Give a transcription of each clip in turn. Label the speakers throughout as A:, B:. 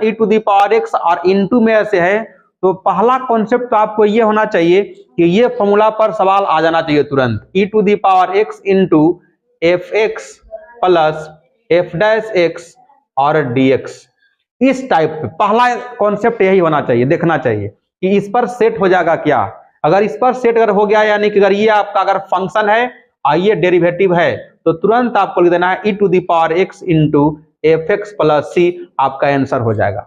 A: E to the power x और into में ऐसे है, तो पहला कॉन्सेप्ट तो आपको ये होना चाहिए कि ये फॉर्मूला पर सवाल आ जाना चाहिए तुरंत। E to the power x into f x plus f dash x और डी एक्स, इस टाइप पे पहला कॉन्सेप्ट यही होना चाहिए, देखना चाहिए कि इस पर सेट हो जाएगा क्या। अगर इस पर सेट अगर हो गया, यानी कि अगर ये आपका अगर फंक्शन है और ये डेरिवेटिव है, तो तुरंत आपको लिख देना है e to the power x into f x plus c, आपका आंसर हो जाएगा।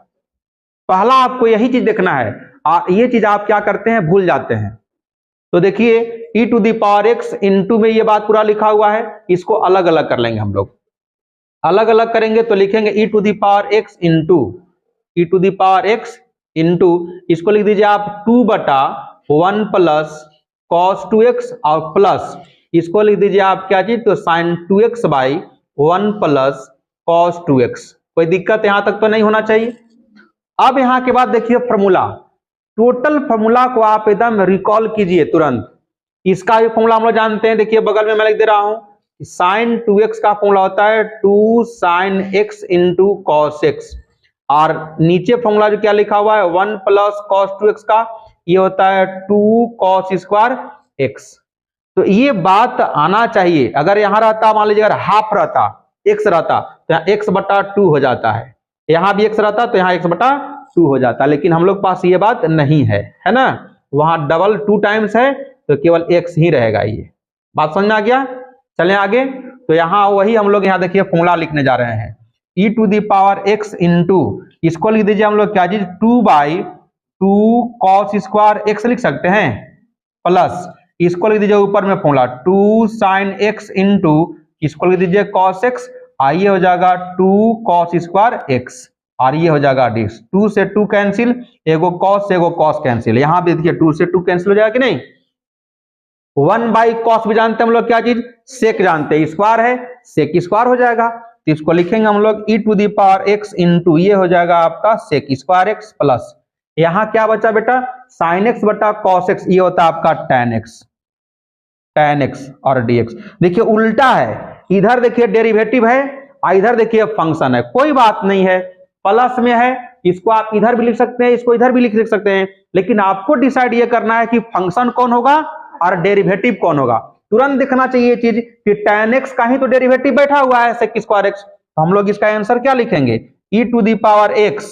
A: पहला आपको यही चीज देखना है, और ये चीज आप क्या करते हैं, भूल जाते हैं। तो देखिए e to the power x into में ये बात पूरा लिखा हुआ है, इसको अलग अलग कर लेंगे हम लोग। अलग अलग करेंगे तो लिखेंगे e to the power x into e to the power x into, इसको लिख दीजिए आप 2/1 प्लस कॉस 2x और प्लस इसको लिख दीजिए आप क्या चीज, तो sign 2x/1 plus cos 2x। कोई दिक्कत यहां तक तो नहीं होना चाहिए। अब यहां के बाद देखिए फॉर्मूला, टोटल फॉर्मूला को आप एकदम रिकॉल कीजिए तुरंत। इसका भी फॉर्मूला हम लोग जानते हैं, देखिए बगल में मैं लिख दे रहा हूं, साइन 2x का फॉर्मूला होता है 2 sine x into cos x, और नीचे फॉर्मूला जो क्या लिखा हुआ है 1 प्लस कॉस 2x का, ये होता है 2 कॉस स्क्वायर x। तो ये बात आना चाहिए। अगर यहां रहता, मान लीजिए अगर हाफ रहता, x रहता, तो यहाँ x/2 हो जाता है, यहां भी x रहता तो यहाँ x/2 हो जाता, लेकिन हम लोग पास ये बात नहीं है, है ना। वहां डबल 2 टाइम्स है तो केवल x ही रहेगा। ये बात समझ में आ गया। चलें आगे। तो यहाँ वही हम लोग यहाँ देखिए फॉर्मूला लिखने जा रहे हैं, e to the power x into, इसको लिख दीजिए हम लोग क्या चीज, 2/2 कॉस स्क्वायर एक्स लिख सकते हैं, प्लस इसको लिख दीजिए ऊपर में फॉर्मूला 2 साइन एक्स इंटू, इसको लिख दीजिए कॉस एक्स, आइए हो जाएगा 2 कॉस स्क्वायर एक्स, और ये हो जाएगा डिस, 2 से 2 कैंसिल, एगो कॉस से एगो कॉस कैंसिल, यहां भी देखिए 2 से 2 कैंसिल हो जाएगा कि नहीं। 1/cos भी जानते हैं हम लोग क्या चीज, सेक जानते हैं, स्क्वायर है, सेक स्क्वायर हो जाएगा। तो इसको लिखेंगे हम लोग e to the power x into, ये हो जाएगा आपका सेक स्क्वायर एक्स, प्लस यहाँ क्या बचा बेटा, साइन एक्स बटा कॉस एक्स, ये होता है आपका tan x और dx। देखिए उल्टा है, इधर देखिए डेरिवेटिव है और इधर देखिए फंक्शन है, कोई बात नहीं है, प्लस में है, इसको आप इधर भी लिख सकते हैं, इसको इधर भी लिख सकते हैं, लेकिन आपको डिसाइड ये करना है कि फंक्शन कौन होगा और डेरिवेटिव कौन होगा। तुरंत देखना चाहिए ये चीज कि tan x का ही तो डेरिवेटिव बैठा हुआ है sec स्क्वायर x, तो हम लोग इसका आंसर क्या लिखेंगे, e to the power x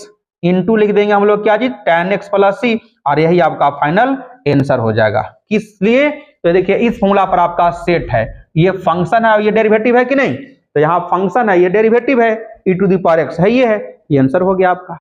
A: into लिख देंगे हम लोग क्या चीज, tan x प्लस c, और यही आपका फाइनल आंसर हो जाएगा। किस लिए, तो देखिए इस फॉर्मूला पर आपका सेट है, ये फंक्शन है और ये डेरिवेटिव है कि नहीं, तो यहाँ फंक्शन है, ये डेरिवेटिव है, e to the power x है, ये आंसर हो गया आपका।